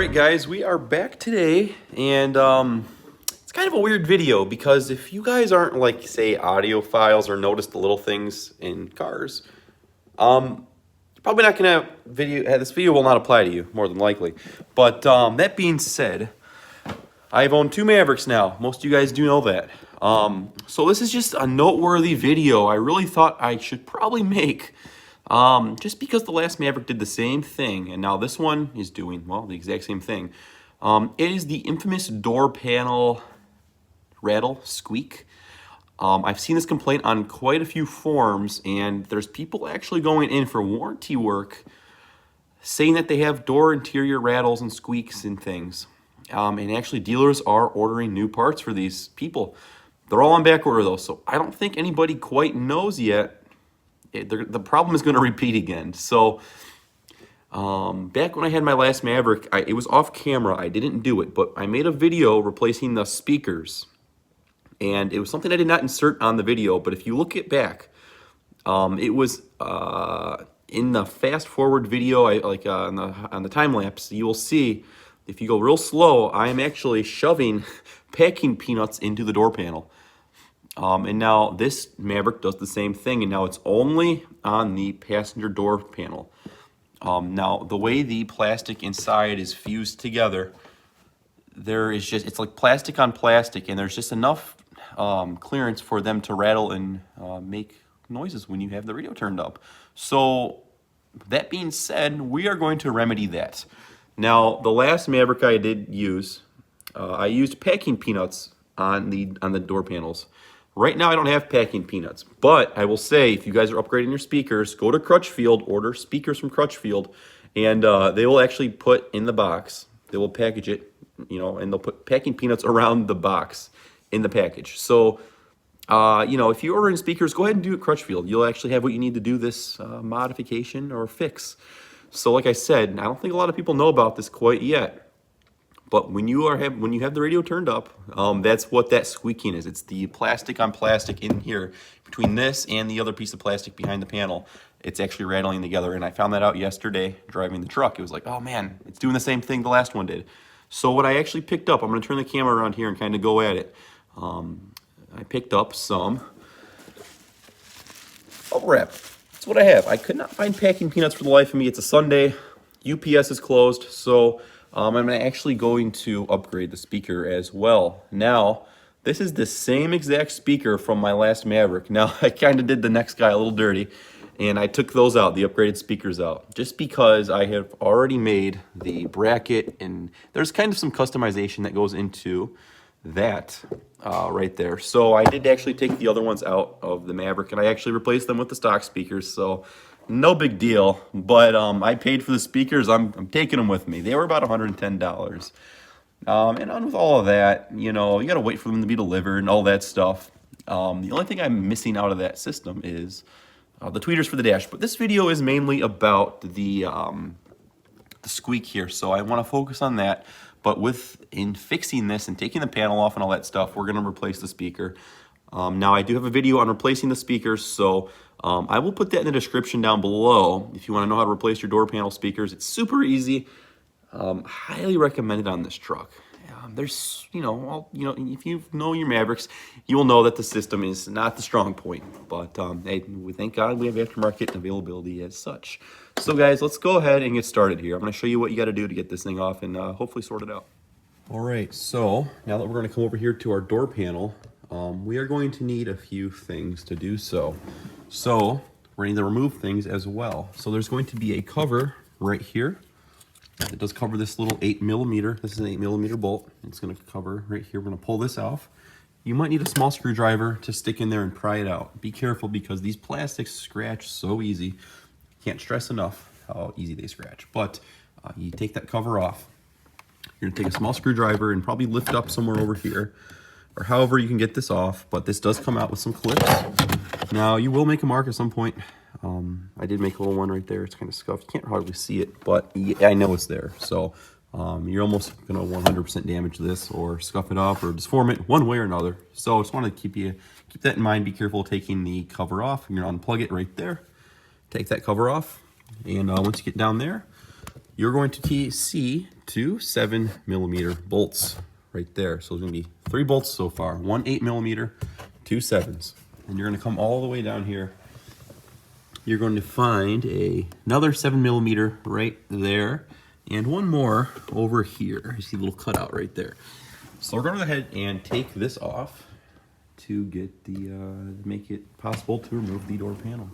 Alright guys, we are back today, and it's kind of a weird video because if you guys aren't like, say, audiophiles or notice the little things in cars, you're probably not gonna this video will not apply to you, more than likely. But that being said, I've owned two Mavericks now. Most of you guys do know that. So this is just a noteworthy video I really thought I should probably make. Just because the last Maverick did the same thing, and now this one is doing, well, the exact same thing. It is the infamous door panel rattle, squeak. I've seen this complaint on quite a few forums, and there's people actually going in for warranty work saying that they have door interior rattles and squeaks and things. And actually dealers are ordering new parts for these people. They're all on back order though, so I don't think anybody quite knows yet. The problem is going to repeat again. So back when I had my last Maverick, it was off camera. I didn't do it, but I made a video replacing the speakers, and it was something I did not insert on the video. But if you look it back, it was in the fast forward video, on the time lapse. You will see if you go real slow, I am actually shoving packing peanuts into the door panel. And now this Maverick does the same thing, and now it's only on the passenger door panel. Now, the way the plastic inside is fused together, it's like plastic on plastic, and there's just enough clearance for them to rattle and make noises when you have the radio turned up. So, that being said, we are going to remedy that. Now, the last Maverick I did use, I used packing peanuts on the door panels. Right now, I don't have packing peanuts, but I will say, if you guys are upgrading your speakers, go to Crutchfield, order speakers from Crutchfield, and they will actually put in the box, they will package it, and they'll put packing peanuts around the box in the package. So, if you're ordering speakers, go ahead and do it Crutchfield. You'll actually have what you need to do this modification or fix. So, like I said, I don't think a lot of people know about this quite yet. But when you have the radio turned up, that's what that squeaking is. It's the plastic on plastic in here between this and the other piece of plastic behind the panel. It's actually rattling together, and I found that out yesterday driving the truck. It was like, oh man, it's doing the same thing the last one did. So what I actually picked up, I'm going to turn the camera around here and kind of go at it. I picked up some bubble wrap. That's what I have. I could not find packing peanuts for the life of me. It's a Sunday. UPS is closed, so I'm actually going to upgrade the speaker as well. Now, this is the same exact speaker from my last Maverick. Now, I kind of did the next guy a little dirty, and I took those out, the upgraded speakers out, just because I have already made the bracket, and there's kind of some customization that goes into that right there. So I did actually take the other ones out of the Maverick, and I actually replaced them with the stock speakers, so no big deal, but I paid for the speakers. I'm taking them with me. They were about $110. And on with all of that, you got to wait for them to be delivered and all that stuff. The only thing I'm missing out of that system is the tweeters for the dash. But this video is mainly about the squeak here, so I want to focus on that. But in fixing this and taking the panel off and all that stuff, we're going to replace the speaker. Now, I do have a video on replacing the speakers, so I will put that in the description down below if you want to know how to replace your door panel speakers. It's super easy. Highly recommended on this truck. There's, if you know your Mavericks, you will know that the system is not the strong point. But hey, thank God we have aftermarket availability as such. So guys, let's go ahead and get started here. I'm going to show you what you got to do to get this thing off and hopefully sort it out. All right, so now that we're going to come over here to our door panel, we are going to need a few things to do so. So we're going to remove things as well. So there's going to be a cover right here. It does cover this little 8mm. This is an 8mm bolt. It's going to cover right here. We're going to pull this off. You might need a small screwdriver to stick in there and pry it out. Be careful because these plastics scratch so easy. Can't stress enough how easy they scratch. But you take that cover off. You're going to take a small screwdriver and probably lift up somewhere over here, or however you can get this off, but this does come out with some clips. Now, you will make a mark at some point. I did make a little one right there. It's kind of scuffed. You can't hardly see it, but I know it's there. So you're almost going to 100% damage this or scuff it up or disform it one way or another. So I just want to keep that in mind. Be careful taking the cover off. You're going to unplug it right there. Take that cover off. And once you get down there, you're going to see 2 7mm bolts right there. So there's gonna be 3 bolts so far, 1 8mm, 2 7s. And you're gonna come all the way down here. You're going to find another 7mm right there, and one more over here. You see a little cutout right there. So we're going to go ahead and take this off to get make it possible to remove the door panel.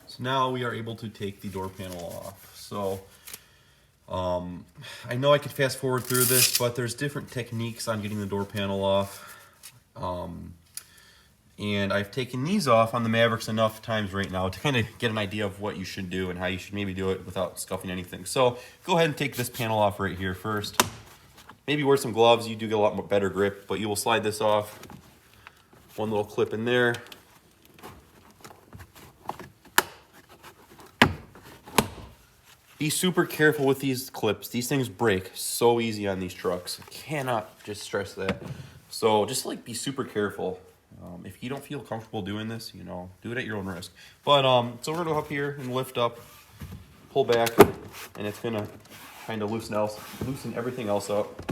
So now we are able to take the door panel off. So I know I could fast forward through this, but there's different techniques on getting the door panel off. And I've taken these off on the Mavericks enough times right now to kind of get an idea of what you should do and how you should maybe do it without scuffing anything. So go ahead and take this panel off right here first. Maybe wear some gloves, you do get a lot more better grip, but you will slide this off. One little clip in there. Be super careful with these clips. These things break so easy on these trucks. I cannot just stress that. So just like be super careful. If you don't feel comfortable doing this, you know, do it at your own risk. But so we're gonna go up here and lift up, pull back, and it's gonna kind of loosen everything else up.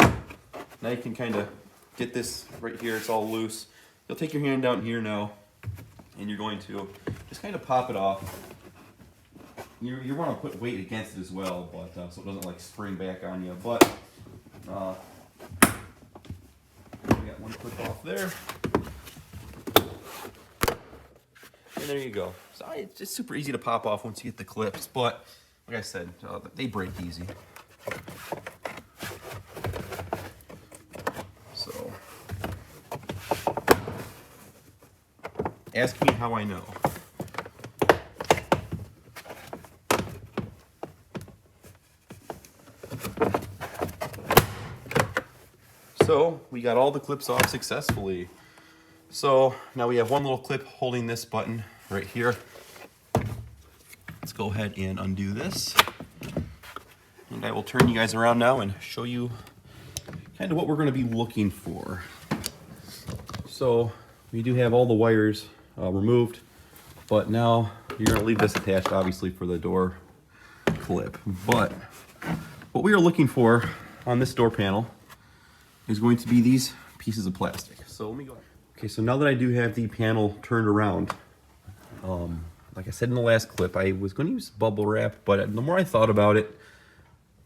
Now you can kind of get this right here. It's all loose. You'll take your hand down here now, and you're going to just kind of pop it off. You want to put weight against it as well, but so it doesn't like spring back on you. But we got one clip off there, and there you go. So it's just super easy to pop off once you get the clips. But like I said, they break easy. So ask me how I know. So we got all the clips off successfully. So now we have one little clip holding this button right here. Let's go ahead and undo this. And I will turn you guys around now and show you kind of what we're going to be looking for. So we do have all the wires removed, but now you're going to leave this attached obviously for the door clip. But what we are looking for on this door panel is going to be these pieces of plastic. So let me go. Okay, so now that I do have the panel turned around, like I said in the last clip, I was going to use bubble wrap, but the more I thought about it,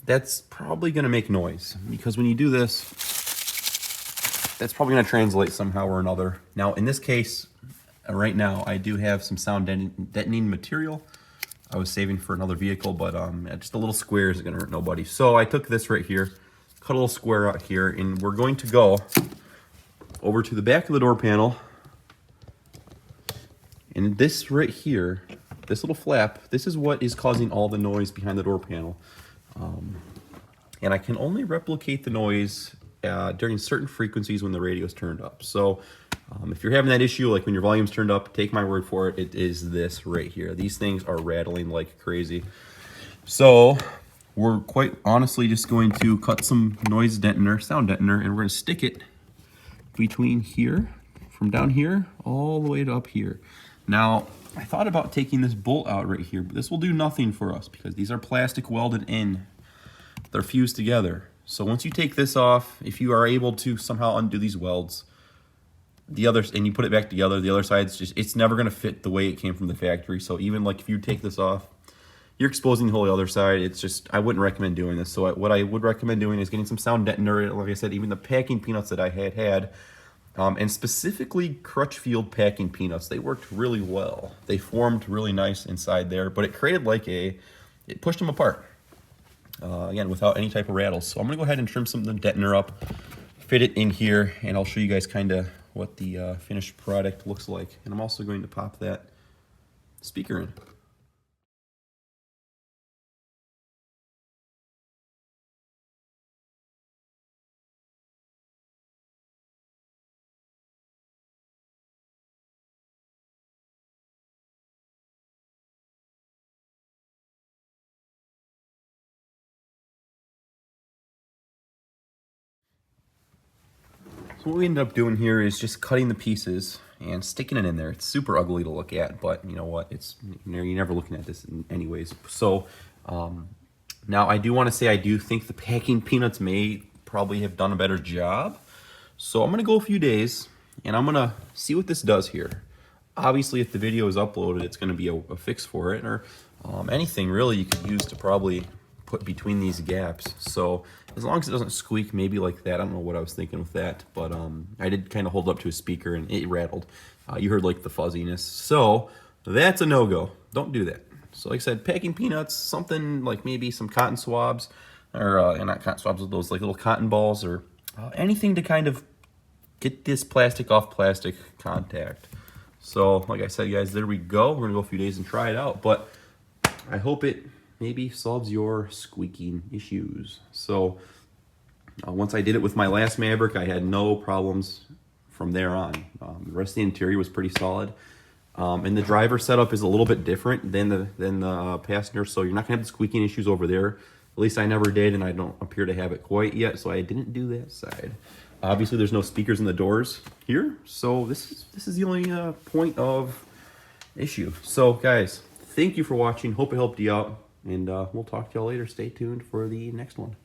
that's probably going to make noise, because when you do this, that's probably going to translate somehow or another. Now, in this case, right now, I do have some sound deadening material I was saving for another vehicle, but just a little square isn't going to hurt nobody. So I took this right here, cut a little square out here, and we're going to go over to the back of the door panel, and this right here, this little flap, this is what is causing all the noise behind the door panel. And I can only replicate the noise during certain frequencies when the radio's turned up. So if you're having that issue, like when your volume's turned up, take my word for it, it is this right here. These things are rattling like crazy. So we're quite honestly just going to cut some noise deadener, sound deadener, and we're going to stick it between here, from down here, all the way to up here. Now, I thought about taking this bolt out right here, but this will do nothing for us because these are plastic welded in. They're fused together. So once you take this off, if you are able to somehow undo these welds, and you put it back together, the other side's just, it's never gonna fit the way it came from the factory. So even like if you take this off, you're exposing the whole other side. It's just, I wouldn't recommend doing this. So what I would recommend doing is getting some sound deadener. Like I said, even the packing peanuts that I had, And specifically Crutchfield packing peanuts. They worked really well. They formed really nice inside there, but it created like it pushed them apart. Again, without any type of rattles. So I'm gonna go ahead and trim some of the detonator up, fit it in here, and I'll show you guys kind of what the finished product looks like. And I'm also going to pop that speaker in. So what we ended up doing here is just cutting the pieces and sticking it in there. It's super ugly to look at, but you know what? You're never looking at this anyways. So now I do want to say I do think the packing peanuts may probably have done a better job. So I'm gonna go a few days and I'm gonna see what this does here. Obviously, if the video is uploaded, it's gonna be a fix for it, or anything really you could use to probably put between these gaps. So as long as it doesn't squeak maybe like that, I don't know what I was thinking with that, but I did kind of hold up to a speaker and it rattled. You heard like the fuzziness. So that's a no-go. Don't do that. So like I said, packing peanuts, something like maybe some cotton swabs, or not cotton swabs, with those like little cotton balls, or anything to kind of get this plastic off plastic contact. So like I said, guys, there we go. We're gonna go a few days and try it out, but I hope it maybe solves your squeaking issues. So once I did it with my last Maverick, I had no problems from there on. The rest of the interior was pretty solid. And the driver setup is a little bit different than the passenger, so you're not gonna have the squeaking issues over there. At least I never did, and I don't appear to have it quite yet, so I didn't do that side. Obviously, there's no speakers in the doors here, so this is the only point of issue. So, guys, thank you for watching. Hope it helped you out, and we'll talk to y'all later. Stay tuned for the next one.